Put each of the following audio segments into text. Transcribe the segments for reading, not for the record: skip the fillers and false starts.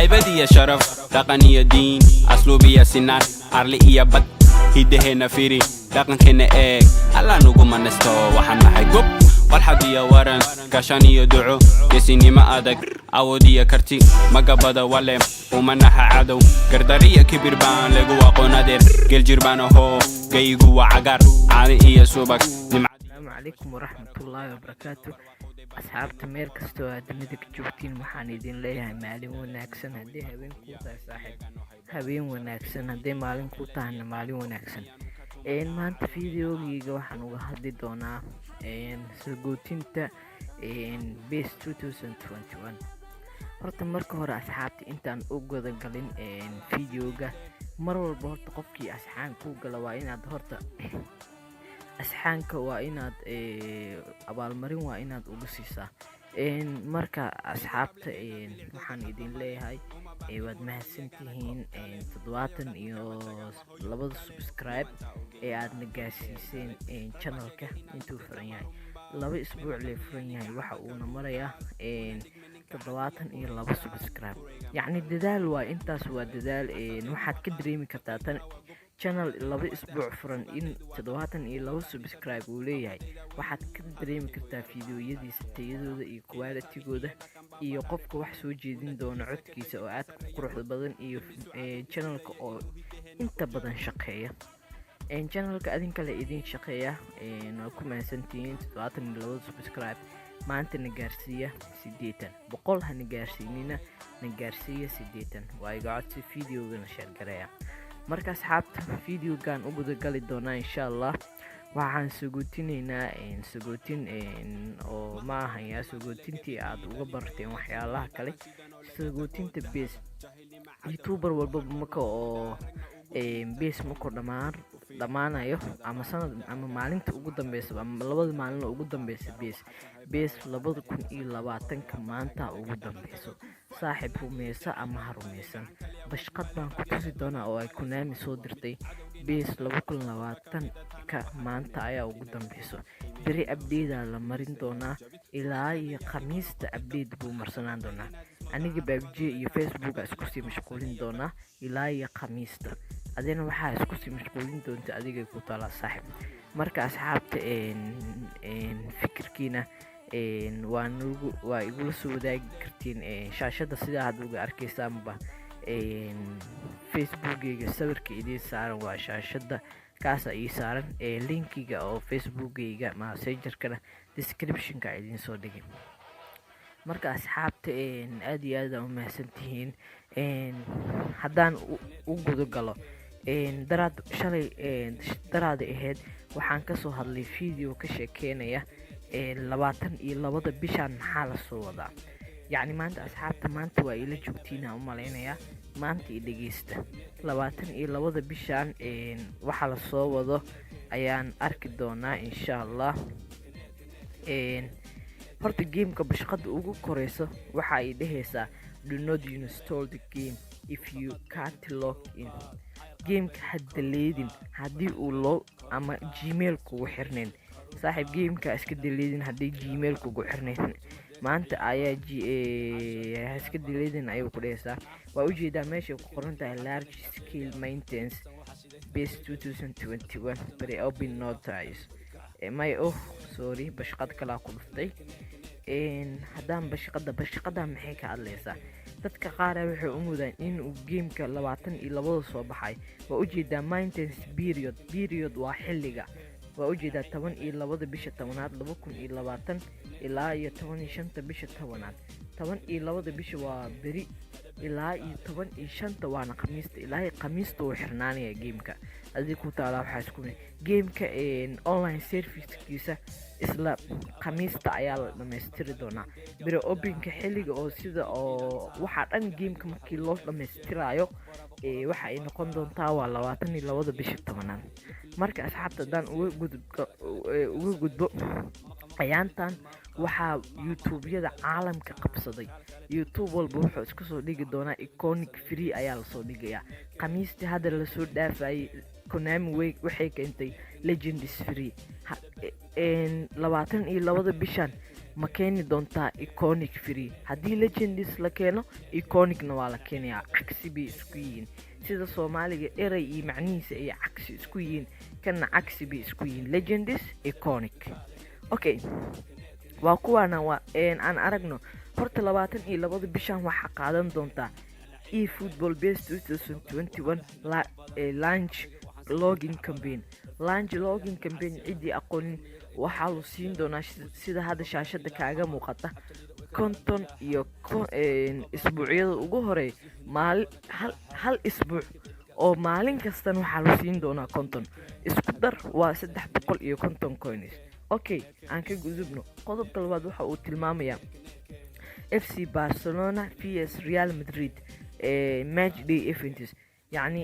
haybadiya sharaf dhaqaniyo diin asluubiya sinaan arli iyo bad hidaheena firi dhaqankeena eeg alla nugu manasto waxaan nahay gob farxad iyo waran gashan iyo duco geesinimo adag awood iyo karti magabada wale umanaha cadow gardariya kibir baan lagu aqoonadeer geljir baan ahoo gaygu waa cagaar caadi iyo subag. السلام عليكم ورحمة الله وبركاته. أصحابتي ميل كستو dunida ka joogtiin waxaan idin leeyahay maalin wanaagsan haddii habeen kuu tahay saaxiib habeen wanaagsan haddii maalin kuu tahayna maalin wanaagsan. maanta videogeyga waxaan uga hadli doonaa sagootinta base 2021. horta marka hore asxaabta intaan u guda galin videoga mar walba horta qofkii asxaan ku gala waa inaad horta asxaanka waa inaad abaalmarin waa inaad ugu siisaa. marka asxaabta waxaan idin leeyahay waad mahadsantihiin 72 subscribe ee aadna gaarsiiseen channelka intuu furan yahay 2 isbuuc lee furan yahay waxa uuna marayaa 72 subscribe. yacni dadaal waa intaas waa dadaal. waxaad ka dareemi kartaa tan channel 2 isbuuc furan in 72 subscribe uu leeyahay. waxaad ka dareemi kartaa fiidiyoyadiisa tayadooda iyo quality-gooda iyo qofka wax soo jeedin doona codkiisa oo aad ku qurux badan iyo channelka oo inta badan shaqeeya. channelka adin kale idin shaqeeya waa ku mahadsantihiin 72 subscribe. maanta na gaarsiiya 80 boqol hana gaarsiinina na gaarsiiya 80 waa iga codsi fiidiyogana share gareeya. marka asxaabta videogan u guda gali doonaa insha Allah. waxaan sagootineynaa sagootin oo ma ahaya sagootintii aad uga barteen waxyaalaha kale. sagootinta base youtuber walba marka oo base marka dhamaanayo ama sanad ama maalinta ugu dambeysa ama labada maalin ugu dambeysa base 2020 maanta ugu dambeyso. saaxiib rumeysa ama ha rumeysan bashqad baan ku tusi doonaa oo ay Konami soo dirtay base 2020 ka maanta ayaa ugu dambeyso. beri update la marin doonaa ilaa iyo khamiista update buu marsanaan doonaa. aniga PUBG iyo Facebook isku sii mashquulin doonaa ilaa iyo khamiista. adina waxaa isku sii mashquulin doonta adiga ku tala saaxiib. marka asxaabta fikirkiina waa igula soo wadaagi kartiin shaashada sida aad uga arkaysaanba. facebookgayga sawirka idin saaran waa shaashada kaasa ii saaran. linkiga oo facebookgayga messengerkana descriptionka idin soo dhigay. marka asxaabta aad iyo aad u mahadsantihiin. haddaan u guda galo daraada ahayd waxaan kasoo hadlay video ka sheekeynaya 22 bishaan maxaa la soo wadaa. yacni maanta asxaabta maanta waa ila joogtiina u malaynayaa maanta i dhegeysta 22 bishaan waxa la soo wado ayaan arki doonaa insha Allah. horta gameka bashqada ugu koreyso waxa ay dhehaysaa do not install the game if you can't log in. gameka hadda leedin haddii uu log ama gmail kugu xirnayn. saaxiib gameka iska deleedin haddii gmail kugu xirnayn. maanta ayaa iska deleedin ayuu ku dhehaysaa. waa ujeedaa meesha ku qoran tahay large scale maintenance base 2021 pre-open notice. sorry bashqad kala ku dhuftay. haddaan bashqada maxay ka hadlaysaa. dadka qaar waxay u mudaan in uu gameka 22 soo baxay. waa ujeedaa maintenance period waa xilliga. waa ujeedaa 12 bisha 10aad 2020 ilaa iyo 15 bisha 10aad. 12 bisha waa beri ilaa iyo 15 waana khamiista. ilaa khamiista uu xirnaanaya gameka. adii ku taala waxaa isku gameka online servicekiisa isla khamiista ayaa la dhamaystiri doonaa. beri openka xilliga oo sida oo waxa dhan gameka markii loo dhamaystirayo waxa ay noqon doontaa waa 22 bisha 10aad. marka asxaabta dan uga gudbo ayaantan waxaa youtube-yada caalamka qabsaday. youtube walba wuxuu isku soo dhigi doonaa iconic free ayaa la soo dhigayaa. khamiistii hadda la soo dhaafayay Konami waxay keentay legendary free. 22 bishan ma keeni doontaa iconic free. haddii legendis la keeno iconicna waa la keenayaa, cagsi bay isku yihiin. sida soomaaliga erey iyo macnihiisa ay cagsi isku yihiin, kana cagsi bay isku yihiin, legendis iconic. okay, waa kuwaana aan aragno. horta 22 bishan waxaa qaadan doontaa eFootball Base 2021 launch login campaign. ciddii aqoonin waxaa lu siin doonaa sida hadda shaashada kaaga muuqata konton iyo isbuucyada ugu horeey hal isbuuc oo maalin kastana waxaa lu siin doonaa konton, isku dar waa 350 coins. okay, aan ka gudubno. qodobka labaad waxa uu tilmaamayaa FC Barcelona vs Real Madrid match day events. يعني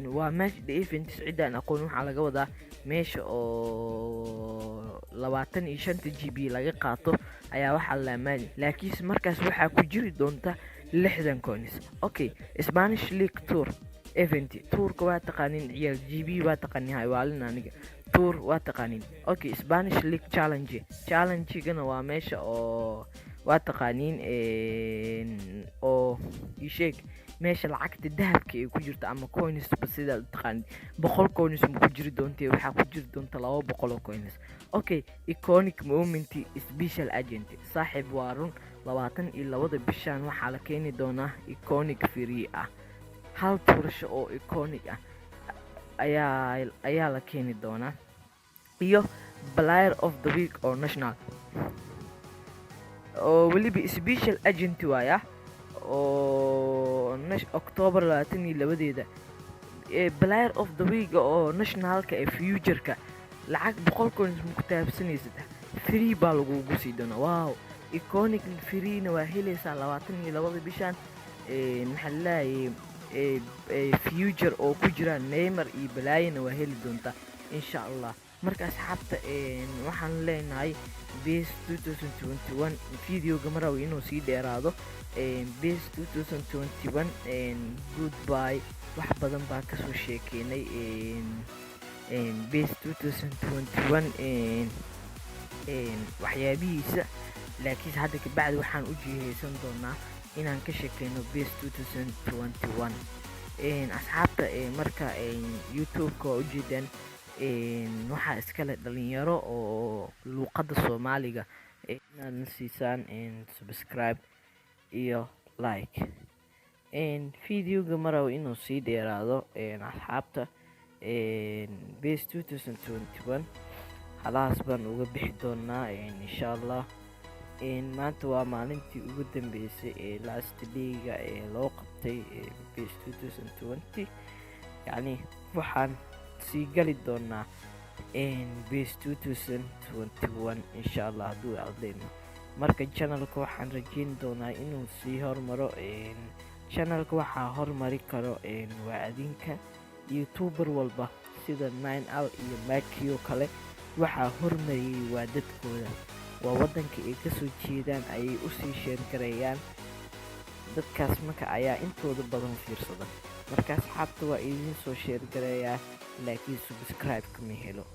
waa match day events. ciddaan aqoon waxaa laga wadaa meesha oo 25 GB laga qaato ayaa waxaa la maali, laakiin markaas waxaa ku jiri doonta 60 coins. okay, Spanish League Tour event. tourka waa taqaanin, ciyaar GB waa taqaanin, haywaalin aniga tour waa taqaanin. okay, Spanish League challenge-gana waa meesha oo waa taqaanin oo isheeg meesha lacagta dahabka ay ku jirto ama coins ba sida u taqaan 100 coins ma ku jiri doonto, waxaa ku jiri doonta 200 coins. okay, iconic moment special agent. saaxiib waa run 22 bishan waxaa la keeni doonaa iconic free ah, hal tuurasho oo iconic ah ayaa la keeni doonaa, iyo player of the week oo national oo weliba special agent waaya oo October 22 player of the week oo nationalka ee future-ka lacag 100 coins ma ku taabsanaysid, free baa lagugu sii doonaa. wow, iconic free na waa helaysaa 22 bishan. maxaa future oo ku jira Neymar iyo Balaayana waa heli doontaa insha Allah. marka asxaabta waxaan leenahay Base 2021 videoga maraw inuu sii dheeraado. Base 2021 goodbye. wax badan baa kasoo sheekeynay Base 2021 waxyaabihiisa, laakiin hadda ka bacdi waxaan u jiheysan doonaa inaan ka sheekeyno Base 2021. asxaabta marka YouTube-ka waa ujeedaan waxaa iskale dhalinyaro oo luuqada Soomaaliga inaad siisaan subscribe iyo like. videoga maraw inuu sii dheeraado asxaabta. Base 2021 halaas baan uga bixi doonaa insha Allah. maanta waa maalintii ugu dambeysay ee last day-ga loo qabtay Base 2020. yani waxaan sii gali doonaa Base 2021 insha Allah hadduu aqdeyno. marka channelka waxaan rajeyn doonaa inuu sii hormaro. channelka waxaa hormari karo waa adinka YouTuber walba sida 9al iyo Makio kale. waxaa hormariyay waa dadkooda, waa wadanka ay kasoo jeedaan ayay usii sheer gareeyaan. dadkaas marka ayaa intooda badan fiirsada. marka asxaabta waa idin soo sheer gareeyaa, laakiin subscribe kama helo.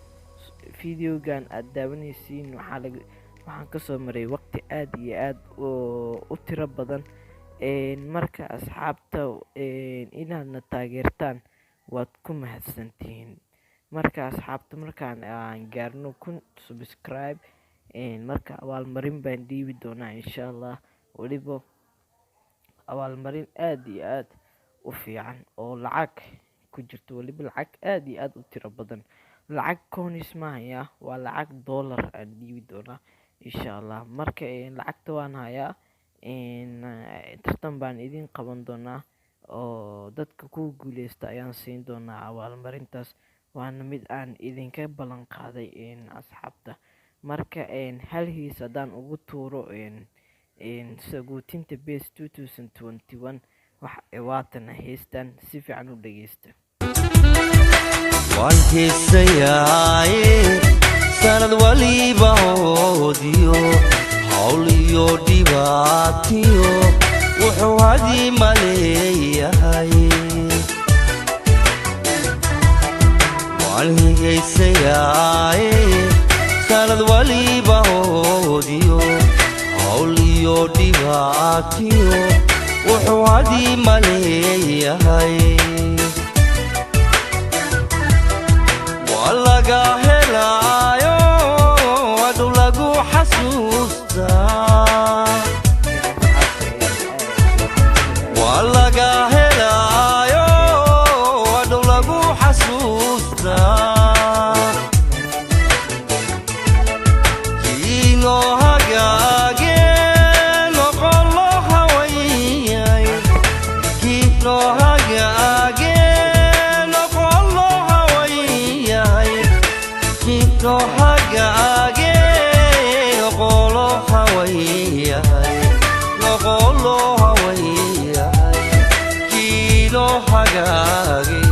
videogan aad daawanaysiin waxaan kasoo maray waqti aad iyo aad u tiro badan. marka asxaabta inaadna taageertaan waad ku mahadsantihiin. marka asxaabta markaan aan gaarno 1000 subscribe marka abaalmarin baan dhiibi doonaa insha Allah. waliba abaalmarin aad iyo aad u fiican oo lacag ku jirto, waliba lacag aad iyo aad u tiro badan. lacag coins mahaya, waa lacag dollar aan dhiibi doonaa insha Allah. marka lacagta waan hayaa. tartan baan idin qaban doonaa oo dadka ku guuleysta ayaan siin doonaa abaalmarintaas. waana mid aan idinka ballan qaaday asxaabta. marka hal hiis haddaan ugu tuuro sagootinta Base 2021 waatan heystaan si fiican u dhageysta. waan heesayaaye sanad waliba hoodiyo hawl iyo dhibaatiyo wuxuu hadii maleeyahay. waan heesayaaye sanad waliba hoodiyo hawl iyo dhibaatiyo wuxuu hadii maleeyahay waa laga helaayo hadhow lagu xasuustaa waa laga helaayo hadhow lagu xasuustaa Hagagi